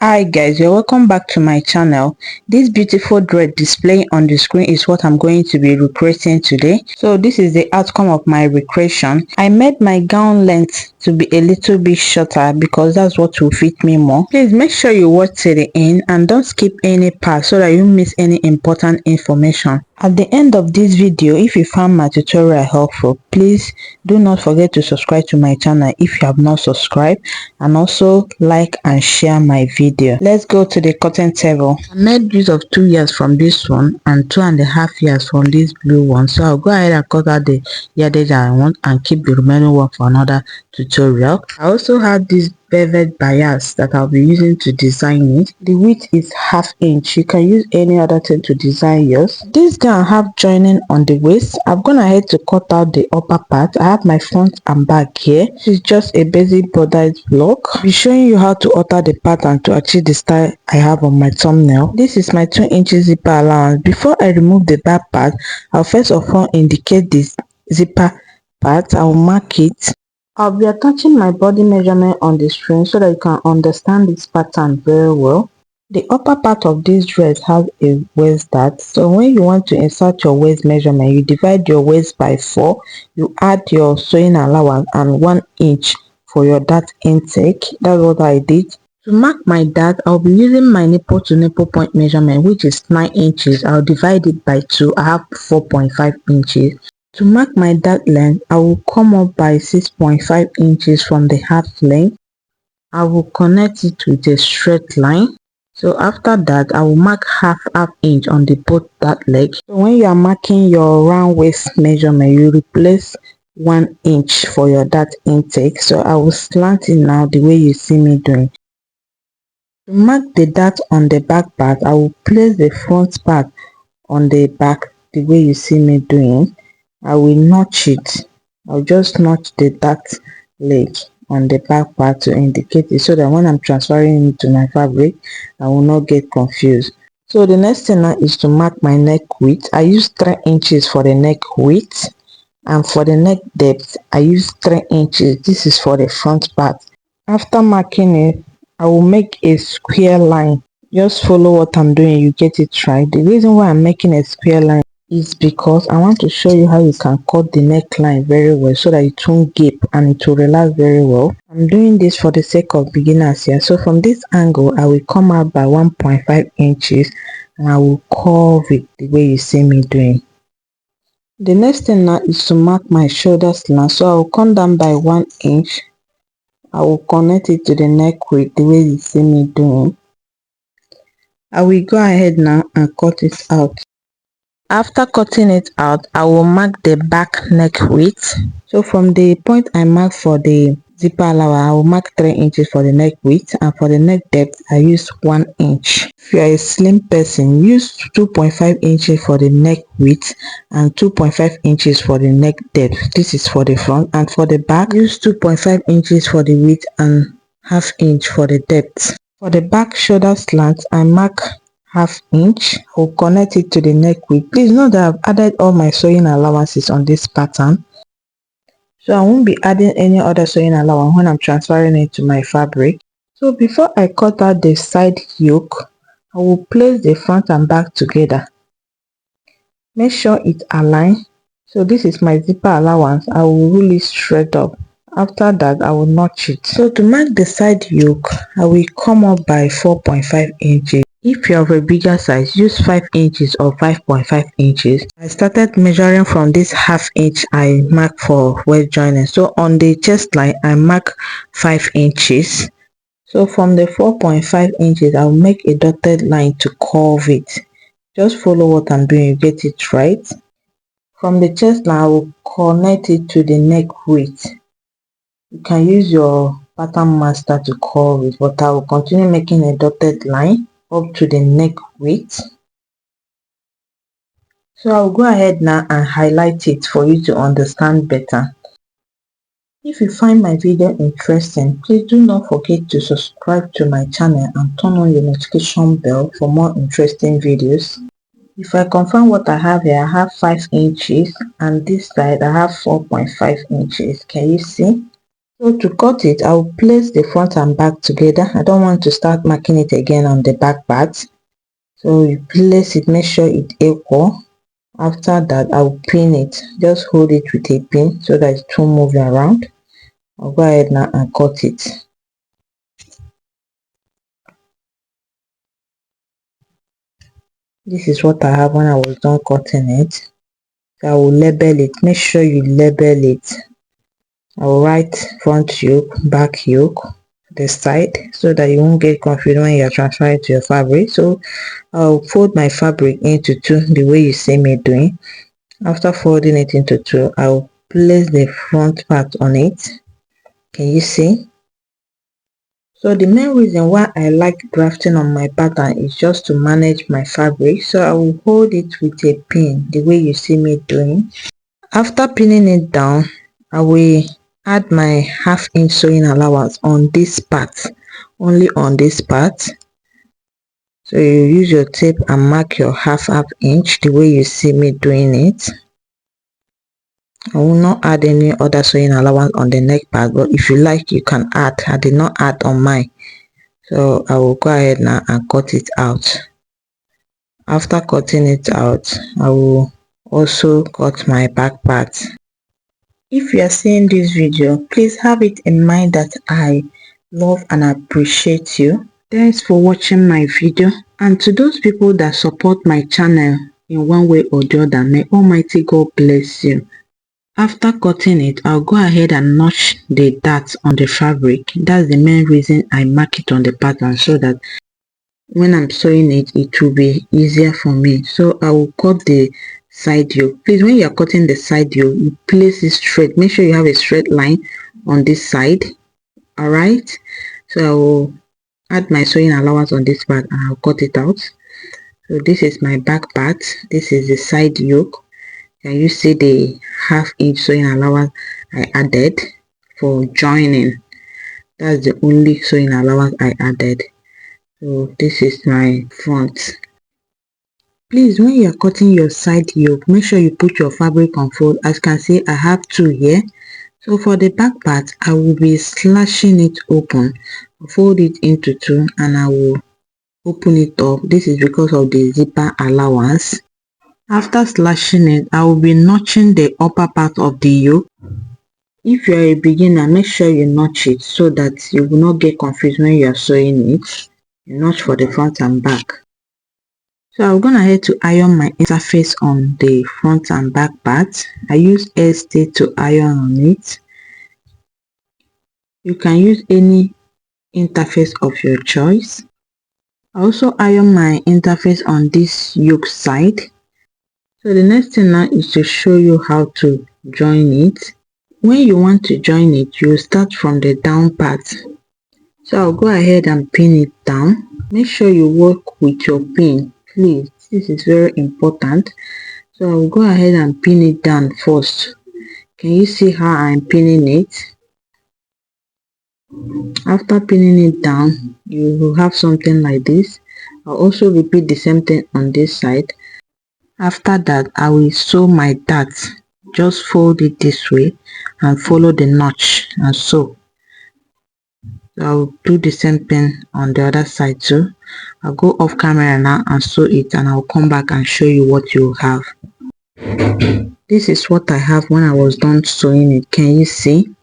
Hi guys, you're welcome back to my channel. This beautiful thread displaying on the screen is what I'm going to be recreating today. So this is the outcome of my recreation. I made my gown length to be a little bit shorter because that's what will fit me more. Please make sure you watch till the end and don't skip any part so that you miss any important information. At the end of this video, if you found my tutorial helpful, please do not forget to subscribe to my channel if you have not subscribed, and also like and share my video. Let's go to the cotton table. I made use of 2 years from this one and 2.5 years from this blue one, so I'll go ahead and cut out the yardage I want and keep the remaining one for another tutorial. I also have this velvet bias that I'll be using to design it. The width is 1/2 inch. You can use any other thing to design yours. This gown have joining on the waist. I've gone ahead to cut out the upper part. I have my front and back here. This is just a basic bodice block. I'll be showing you how to alter the pattern to achieve the style I have on my thumbnail. This is my 2 inches zipper allowance. Before I remove the back part, I'll first of all indicate this zipper part. I'll mark it. I'll be attaching my body measurement on the screen so that you can understand this pattern very well. The upper part of this dress has a waist dart, so when you want to insert your waist measurement, you divide your waist by 4, you add your sewing allowance and 1 inch for your dart intake. That's what I did. To mark my dart, I'll be using my nipple to nipple point measurement, which is 9 inches. I'll divide it by 2. I have 4.5 inches. To mark my dart length, I will come up by 6.5 inches from the half length. I will connect it with a straight line. So after that, I will mark half inch on the both dart leg. So when you are marking your round waist measurement, you replace 1 inch for your dart intake. So I will slant it now the way you see me doing. To mark the dart on the back part, I will place the front part on the back the way you see me doing. I will notch it. I'll just notch the dart leg on the back part to indicate it so that when I'm transferring it to my fabric, I will not get confused. So the next thing now is to mark my neck width. I use 3 inches for the neck width, and for the neck depth I use 3 inches. This is for the front part. After marking it, I will make a square line. Just follow what I'm doing, you get it right. The reason why I'm making a square line is because I want to show you how you can cut the neckline very well so that it won't gape and it will relax very well. I'm doing this for the sake of beginners here. So from this angle, I will come out by 1.5 inches and I will curve it the way you see me doing. The next thing now is to mark my shoulder slant. So I will come down by 1 inch. I will connect it to the neck width the way you see me doing. I will go ahead now and cut it out. After cutting it out, I will mark the back neck width. So from the point I mark for the zipper allowance, I will mark 3 inches for the neck width, and for the neck depth I use 1 inch. If you are a slim person, use 2.5 inches for the neck width and 2.5 inches for the neck depth. This is for the front, and for the back use 2.5 inches for the width and 1/2 inch for the depth. For the back shoulder slant, I mark 1/2 inch. I will connect it to the neck width. Please note that I've added all my sewing allowances on this pattern, so I won't be adding any other sewing allowance when I'm transferring it to my fabric. So before I cut out the side yoke, I will place the front and back together. Make sure it aligns. So this is my zipper allowance. I will roll it straight up. After that, I will notch it. So to mark the side yoke, I will come up by 4.5 inches. If you're of a bigger size, use 5 inches or 5.5 inches. I started measuring from this 1/2 inch I mark for waist joining. So on the chest line, I mark 5 inches. So from the 4.5 inches, I'll make a dotted line to curve it. Just follow what I'm doing, you get it right. From the chest line, I will connect it to the neck width. You can use your pattern master to curve it, but I will continue making a dotted line up to the neck width. So I'll go ahead now and highlight it for you to understand better. If you find my video interesting, please do not forget to subscribe to my channel and turn on the notification bell for more interesting videos. If I confirm what I have here, I have 5 inches, and this side I have 4.5 inches. Can you see? So to cut it, I'll place the front and back together. I don't want to start marking it again on the back part. So you place it, make sure it's equal. After that, I'll pin it. Just hold it with a pin so that it won't move around. I'll go ahead now and cut it. This is what I have when I was done cutting it. So I will label it. Make sure you label it. I will write front yoke, back yoke, the side, so that you won't get confused when you're transferring to your fabric. So I'll fold my fabric into two the way you see me doing. After folding it into two, I'll place the front part on it. Can you see? So the main reason why I like grafting on my pattern is just to manage my fabric. So I will hold it with a pin the way you see me doing. After pinning it down, I will add my ½ inch sewing allowance on this part, only on this part. So you use your tape and mark your half inch the way you see me doing it. I will not add any other sewing allowance on the neck part, but if you like you can add. I did not add on mine. So I will go ahead now and cut it out. After cutting it out, I will also cut my back part. If you are seeing this video, please have it in mind that I love and appreciate you. Thanks for watching my video, and to those people that support my channel in one way or the other, may Almighty God bless you. After cutting it, I'll go ahead and notch the darts on the fabric. That's the main reason I mark it on the pattern, so that when I'm sewing it, it will be easier for me. So I will cut the side yoke. Please, when you're cutting the side yoke, you place it straight. Make sure you have a straight line on this side. Alright, so I will add my sewing allowance on this part and I'll cut it out. So this is my back part. This is the side yoke. Can you see the ½ inch sewing allowance I added for joining? That's the only sewing allowance I added. So this is my front. Please, when you're cutting your side yoke, make sure you put your fabric on fold. As you can see, I have two here. So for the back part, I will be slashing it open. Fold it into two and I will open it up. This is because of the zipper allowance. After slashing it, I will be notching the upper part of the yoke. If you are a beginner, make sure you notch it so that you will not get confused when you are sewing it. You notch for the front and back. So I'm gonna head to iron my interface on the front and back part. I use ST to iron on it. You can use any interface of your choice. I also iron my interface on this yoke side. So the next thing now is to show you how to join it. When you want to join it, you start from the down part. So I'll go ahead and pin it down. Make sure you work with your pin, please. This is very important. So I'll go ahead and pin it down first. Can you see how I'm pinning it? After pinning it down, you will have something like this. I'll also repeat the same thing on this side. After that, I will sew my darts. Just fold it this way and follow the notch and sew. So I'll do the same thing on the other side too. I'll go off camera now and sew it, and I'll come back and show you what you have. This is what I have when I was done sewing it. Can you see?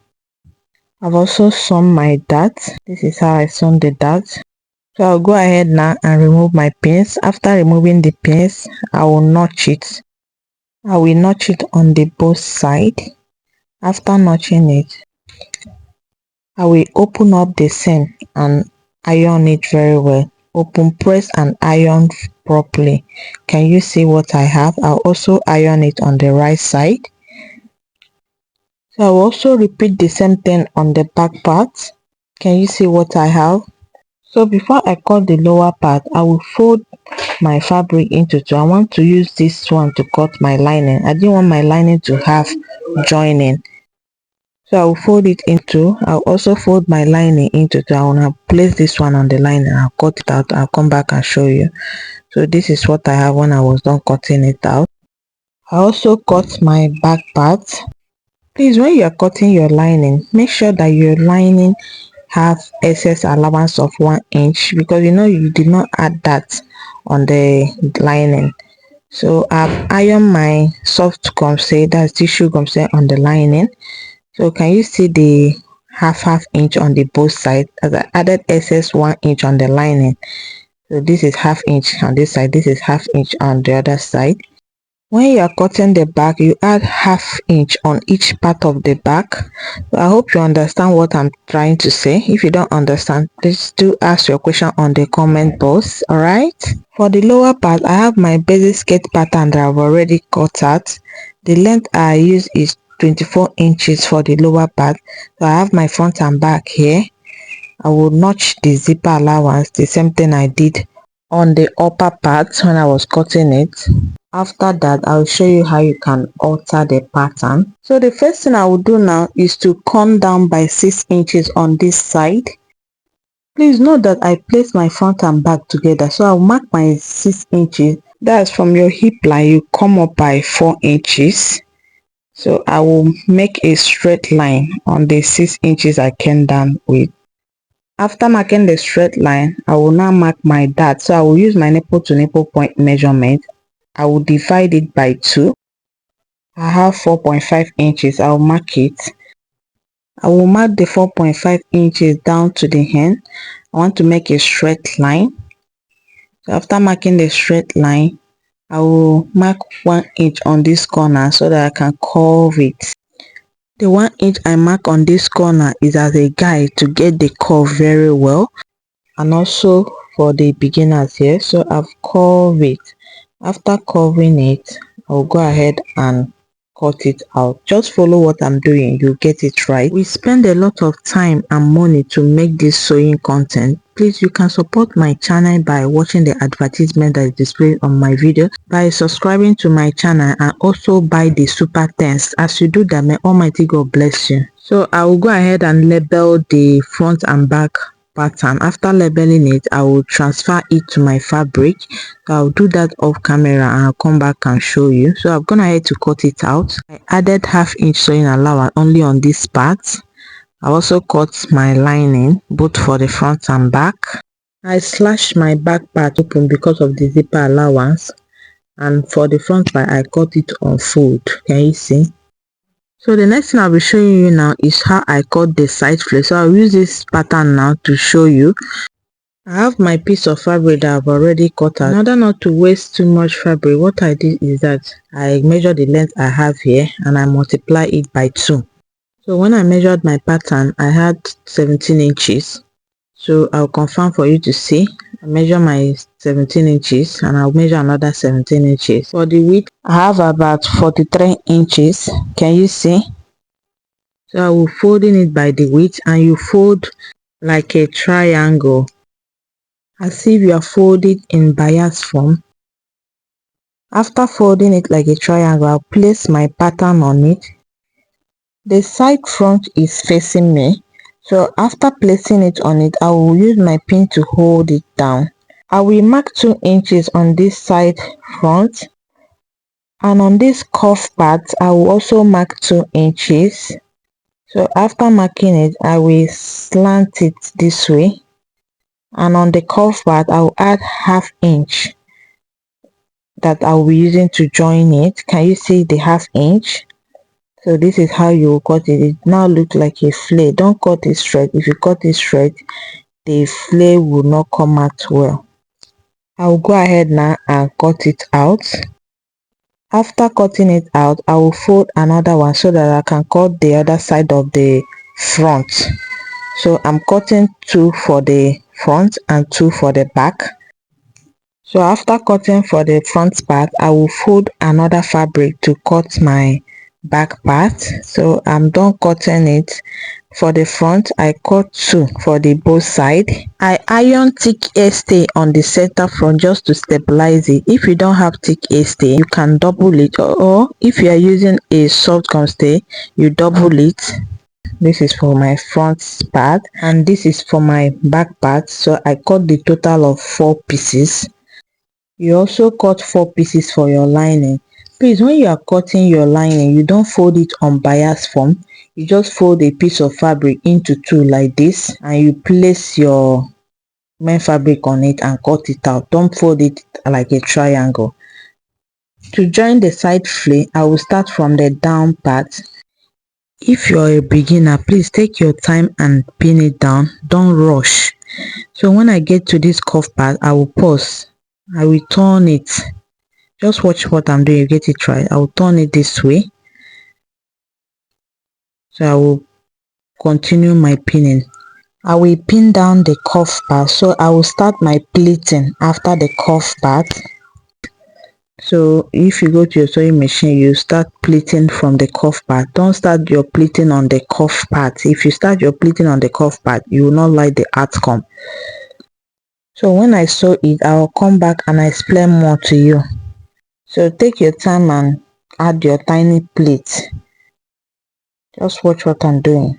I've also sewn my darts. This is how I sewn the darts. So I'll go ahead now and remove my pins. After removing the pins, I will notch it. I will notch it on the both side. After notching it, I will open up the seam and iron it very well. Open, press and iron properly. Can you see what I have? I'll also iron it on the right side. So I'll also repeat the same thing on the back part. Can you see what I have? So before I cut the lower part, I will fold my fabric into two. I want to use this one to cut my lining. I didn't want my lining to have joining. So I will fold it into. I'll also fold my lining into two. I want to place this one on the lining. I'll cut it out. I'll come back and show you. So this is what I have when I was done cutting it out. I also cut my back part. Please, when you are cutting your lining, make sure that your lining have excess allowance of 1 inch, because you know you did not add that on the lining. So I've ironed my soft gumset, that's tissue gumset, on the lining. So can you see the half inch on the both sides, as I added excess 1 inch on the lining. So this is half inch on this side, this is half inch on the other side. When you are cutting the back, you add half inch on each part of the back. So I hope you understand what I'm trying to say. If you don't understand, please do ask your question on the comment box. All right, for the lower part, I have my basic skirt pattern that I've already cut out. The length I use is 24 inches for the lower part. So I have my front and back here. I will notch the zipper allowance, the same thing I did on the upper part when I was cutting it. After that, I'll show you how you can alter the pattern. So the first thing I will do now is to come down by 6 inches on this side. Please note that I place my front and back together, so I'll mark my 6 inches. That's from your hip line, you come up by 4 inches. So I will make a straight line on the 6 inches I came down with. After marking the straight line, I will now mark my dart. So I will use my nipple to nipple point measurement. I will divide it by 2. I have 4.5 inches. I will mark it. I will mark the 4.5 inches down to the end. I want to make a straight line. So after marking the straight line, I will mark 1 inch on this corner so that I can curve it. The 1 inch I mark on this corner is as a guide to get the curve very well, and also for the beginners here. So I've curved it. After curving it, I'll go ahead and cut it out. Just follow what I'm doing, you'll get it right. We spend a lot of time and money to make this sewing content. Please, you can support my channel by watching the advertisement that is displayed on my video, by subscribing to my channel, and also by the super thanks. As you do that, may Almighty God bless you. So I will go ahead and label the front and back pattern. After labeling it, I will transfer it to my fabric. So I'll do that off camera and I'll come back and show you. So I've gone ahead to cut it out. I added ½ inch sewing allowance only on this part. I also cut my lining both for the front and back. I slashed my back part open because of the zipper allowance, and for the front part I cut it on fold. Can you see? So the next thing I'll be showing you now is how I cut the side flare. So I'll use this pattern now to show you. I have my piece of fabric that I've already cut out. In order not to waste too much fabric, what I did is that I measured the length I have here and I multiply it by 2. So when I measured my pattern, I had 17 inches. So I'll confirm for you to see. I measure my 17 inches and I'll measure another 17 inches. For the width, I have about 43 inches. Can you see? So I will folding it by the width, and you fold like a triangle, as if you are folding in bias form. After folding it like a triangle, I'll place my pattern on it. The side front is facing me, so after placing it on it, I will use my pin to hold it down. I will mark 2 inches on this side front, and on this cuff part I will also mark 2 inches. So after marking it, I will slant it this way, and on the cuff part I will add ½ inch that I will be using to join it. Can you see the ½ inch? So this is how you will cut it. It now looks like a flare. Don't cut it straight. If you cut it straight, the flare will not come out well. I will go ahead now and cut it out. After cutting it out, I will fold another one so that I can cut the other side of the front. So I'm cutting 2 for the front and 2 for the back. So after cutting for the front part, I will fold another fabric to cut my back part. So I'm done cutting it. For the front, I cut 2 for the both side. I iron thick stay on the center front just to stabilize it. If you don't have thick stay, you can double it, or if you are using a soft gum stay, you double it. This is for my front part and this is for my back part. So I cut the total of 4 pieces. You also cut 4 pieces for your lining. Please, when you are cutting your lining, you don't fold it on bias form. You just fold a piece of fabric into two like this, and you place your main fabric on it and cut it out. Don't fold it like a triangle. To join the side flay, I will start from the down part. If you're a beginner, please take your time and pin it down. Don't rush. So when I get to this cuff part, I will pause. I will turn it. Just watch what I'm doing, you get it right. I will turn it this way. So I will continue my pinning. I will pin down the cuff part. So I will start my pleating after the cuff part. So if you go to your sewing machine, you start pleating from the cuff part. Don't start your pleating on the cuff part. If you start your pleating on the cuff part, you will not like the outcome. So when I sew it, I will come back and explain more to you. So take your time and add your tiny pleat. Just watch what I'm doing.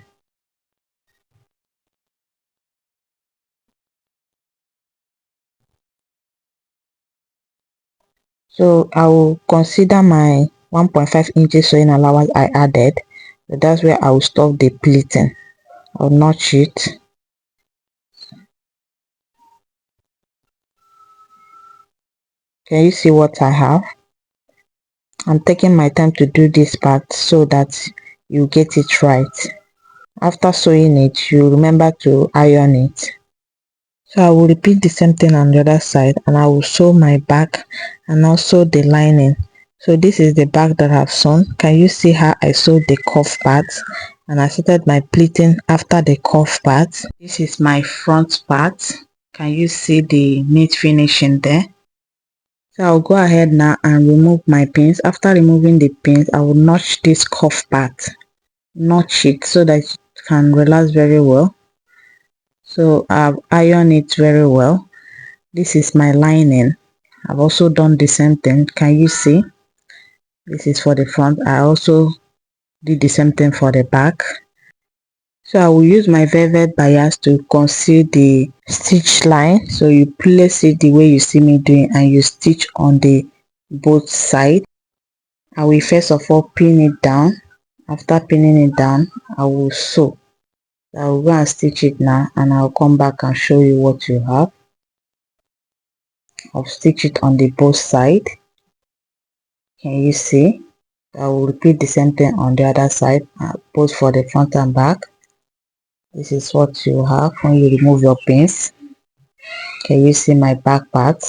So I will consider my 1.5 inches sewing allowance I added. So that's where I will stop the pleating. I'll notch it. Can you see what I have? I'm taking my time to do this part so that you get it right. After sewing it, you remember to iron it. So I will repeat the same thing on the other side, and I will sew my back and also the lining. So this is the back that I've sewn. Can you see how I sewed the cuff part? And I started my pleating after the cuff part. This is my front part. Can you see the neat finishing there? So I'll go ahead now and remove my pins. After removing the pins, I will notch this cuff part. Notch it so that it can relax very well. So I've ironed it very well. This is my lining. I've also done the same thing. Can you see? This is for the front. I also did the same thing for the back. So I will use my velvet bias to conceal the stitch line. So you place it the way you see me doing, and you stitch on the both sides. I will first of all pin it down. After pinning it down, I will sew. I will go and stitch it now, and I'll come back and show you what you have. I'll stitch it on the both side. Can you see? I will repeat the same thing on the other side, both for the front and back. This is what you have when you remove your pins. Can you see my back part?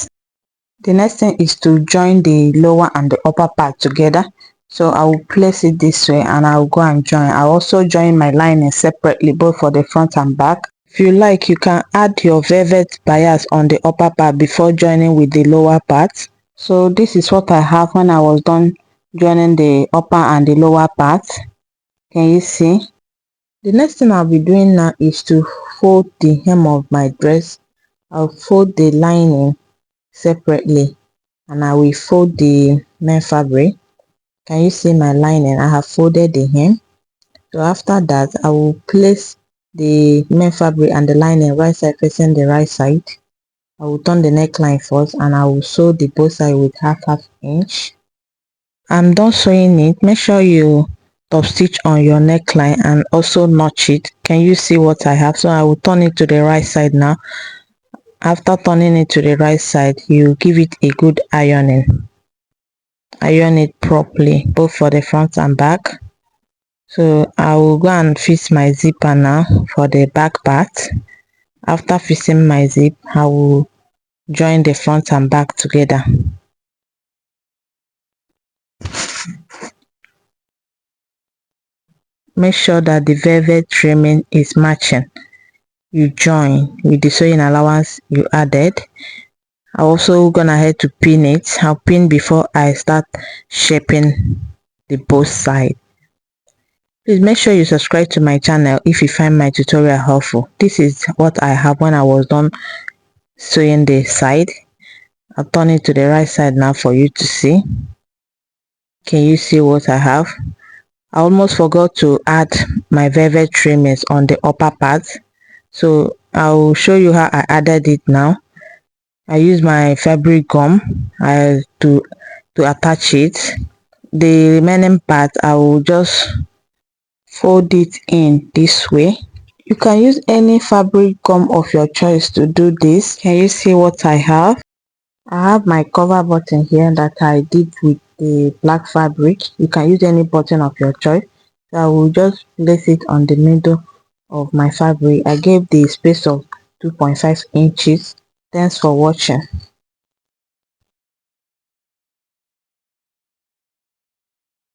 The next thing is to join the lower and the upper part together. So I will place it this way, and I will go and join. I also join my lining separately, both for the front and back. If you like, you can add your velvet bias on the upper part before joining with the lower part. So this is what I have when I was done joining the upper and the lower part. Can you see? The next thing I'll be doing now is to fold the hem of my dress. I'll fold the lining separately, and I will fold the main fabric. Can you see my lining? I have folded the hem. So after that, I will place the main fabric and the lining right side facing the right side. I will turn the neckline first, and I will sew the both sides with half inch. I'm done sewing it. Make sure you top stitch on your neckline and also notch it. Can you see what I have? So I will turn it to the right side now. After turning it to the right side, you give it a good ironing. Iron it properly, both for the front and back. So I will go and fix my zipper now for the back part. After fixing my zip, I will join the front and back together. Make sure that the velvet trimming is matching. You join with the sewing allowance you added. I'm also gonna head to pin it. I'll pin before I start shaping the both side. Please make sure you subscribe to my channel if you find my tutorial helpful. This is what I have when I was done sewing the side. I'll turn it to the right side now for you to see. Can you see what I have? I almost forgot to add my velvet trimmings on the upper part. So I'll show you how I added it now. I use my fabric gum to attach it. the remaining part I will just fold it in this way. You can use any fabric gum of your choice to do this. Can you see what I have? I have my cover button here that I did with the black fabric. You can use any button of your choice. So I will just place it on the middle of my fabric. I gave the space of 2.5 inches. Thanks for watching.